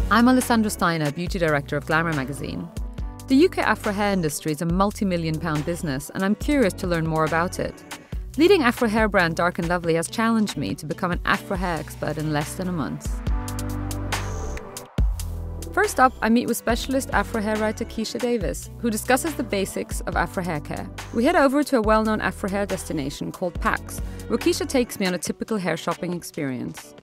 I'm Alessandra Steinherr, Beauty Director of GLAMOUR magazine. The UK Afro hair industry is a multi-million-pound business, and I'm curious to learn more about it. Leading Afro hair brand Dark and Lovely has challenged me to become an Afro hair expert in less than a month. First up, I meet with specialist Afro hair writer Keisha Davis, who discusses the basics of Afro hair care. We head over to a well-known Afro hair destination called Pax, where Keisha takes me on a typical hair shopping experience.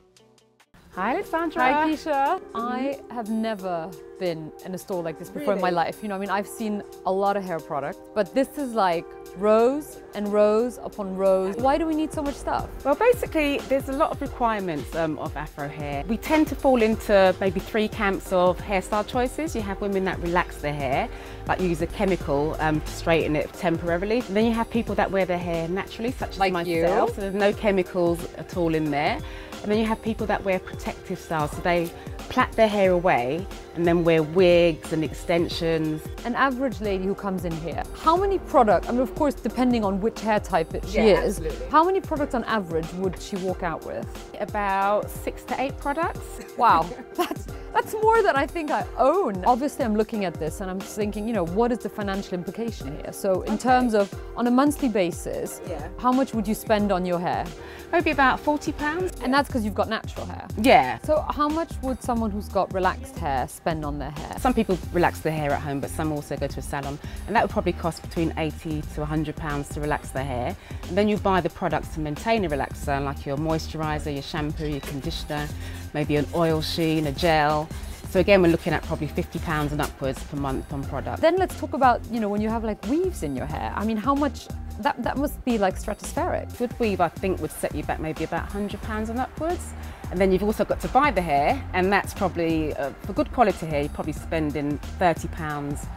Hi, Alessandra. Hi, Keisha. I have never been in a store like this before in my life. You know, I mean, I've seen a lot of hair products, but this is like rows and rows upon rows. Why do we need so much stuff? Well, basically, there's a lot of requirements of Afro hair. We tend to fall into maybe three camps of hairstyle choices. You have women that relax their hair, like use a chemical to straighten it temporarily. And then you have people that wear their hair naturally, such as like myself. So there's no chemicals at all in there. And then you have people that wear protective styles, so they plait their hair away and then wear wigs and extensions. An average lady who comes in here, how many products, I mean, of course, depending on which hair type she is, absolutely. How many products on average would she walk out with? About 6 to 8 products. Wow, that's more than I think I own. Obviously, I'm looking at this and I'm thinking, you know, what is the financial implication here? So in terms of, on a monthly basis, how much would you spend on your hair? Maybe about £40. And that's because you've got natural hair? Yeah. So how much would someone who's got relaxed hair spend on their hair? Some people relax their hair at home, but some also go to a salon. And that would probably cost between £80 to £100 to relax their hair. And then you buy the products to maintain a relaxer, like your moisturiser, your shampoo, your conditioner, maybe an oil sheen, a gel. So again, we're looking at probably £50 and upwards per month on product. Then let's talk about, you know, when you have like weaves in your hair. I mean, how much, that must be like stratospheric. Good weave, I think, would set you back maybe about £100 and upwards. And then you've also got to buy the hair, and that's probably, for good quality hair, you're probably spending £30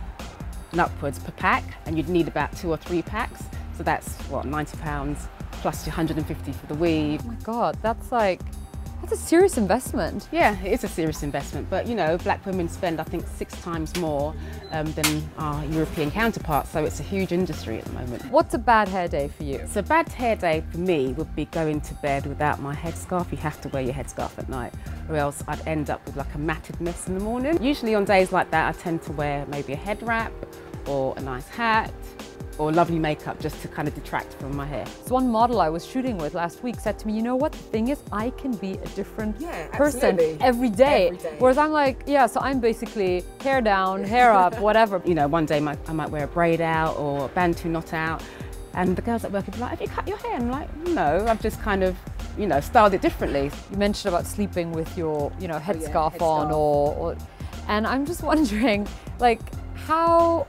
and upwards per pack, and you'd need about 2 or 3 packs. So that's, what, £90 plus your £150 for the weave. Oh my God, that's a serious investment. Yeah, it is a serious investment, but you know, black women spend, I think, 6 times more than our European counterparts, so it's a huge industry at the moment. What's a bad hair day for you? So a bad hair day for me would be going to bed without my headscarf. You have to wear your headscarf at night, or else I'd end up with like a matted mess in the morning. Usually on days like that, I tend to wear maybe a head wrap or a nice hat, or lovely makeup just to kind of detract from my hair. So one model I was shooting with last week said to me, you know what, the thing is, I can be a different person every day. Whereas I'm like, yeah, so I'm basically hair down, hair up, whatever. You know, one day I might wear a braid out or a bantu knot out, and the girls at work would be like, have you cut your hair? And I'm like, no, I've just kind of, you know, styled it differently. You mentioned about sleeping with your, you know, headscarf on, and I'm just wondering, like, how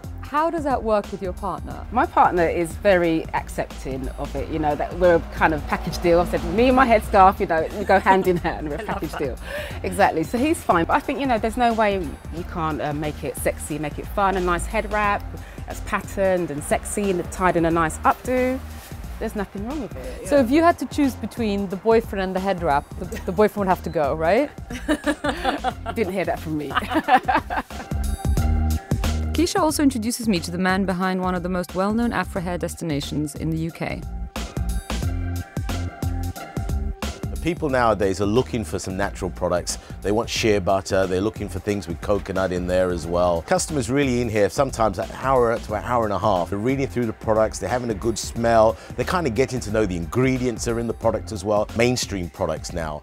does that work with your partner? My partner is very accepting of it, you know, that we're a kind of package deal. I said, me and my headscarf, you know, we go hand in hand, we're a package deal. Exactly, so he's fine. But I think, you know, there's no way you can't make it sexy, make it fun, a nice head wrap that's patterned and sexy and tied in a nice updo. There's nothing wrong with it. Yeah. So if you had to choose between the boyfriend and the head wrap, the boyfriend would have to go, right? Didn't hear that from me. Keisha also introduces me to the man behind one of the most well-known Afro hair destinations in the UK. People nowadays are looking for some natural products. They want shea butter, they're looking for things with coconut in there as well. Customers really in here sometimes an hour to an hour and a half. They're reading through the products, they're having a good smell, they're kind of getting to know the ingredients that are in the product as well. Mainstream products now,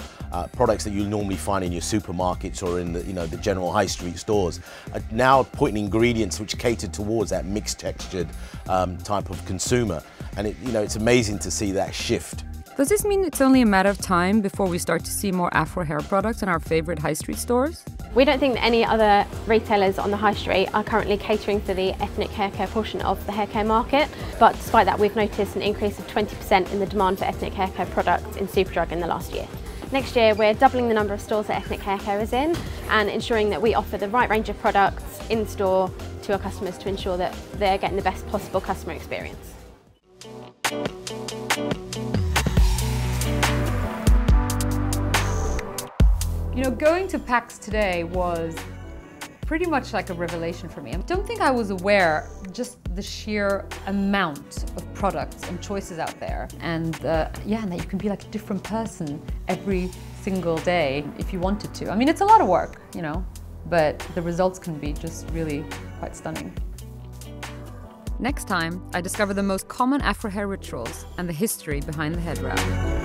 products that you normally find in your supermarkets or in the, you know, the general high street stores, are now putting ingredients which cater towards that mixed textured type of consumer. And it, you know, it's amazing to see that shift. Does this mean it's only a matter of time before we start to see more Afro hair products in our favourite high street stores? We don't think that any other retailers on the high street are currently catering for the ethnic hair care portion of the hair care market, but despite that we've noticed an increase of 20% in the demand for ethnic hair care products in Superdrug in the last year. Next year we're doubling the number of stores that ethnic hair care is in and ensuring that we offer the right range of products in store to our customers to ensure that they're getting the best possible customer experience. You know, going to PAX today was pretty much like a revelation for me. I don't think I was aware just the sheer amount of products and choices out there. And yeah, and that you can be like a different person every single day if you wanted to. I mean, it's a lot of work, you know, but the results can be just really quite stunning. Next time, I discover the most common Afro hair rituals and the history behind the head wrap.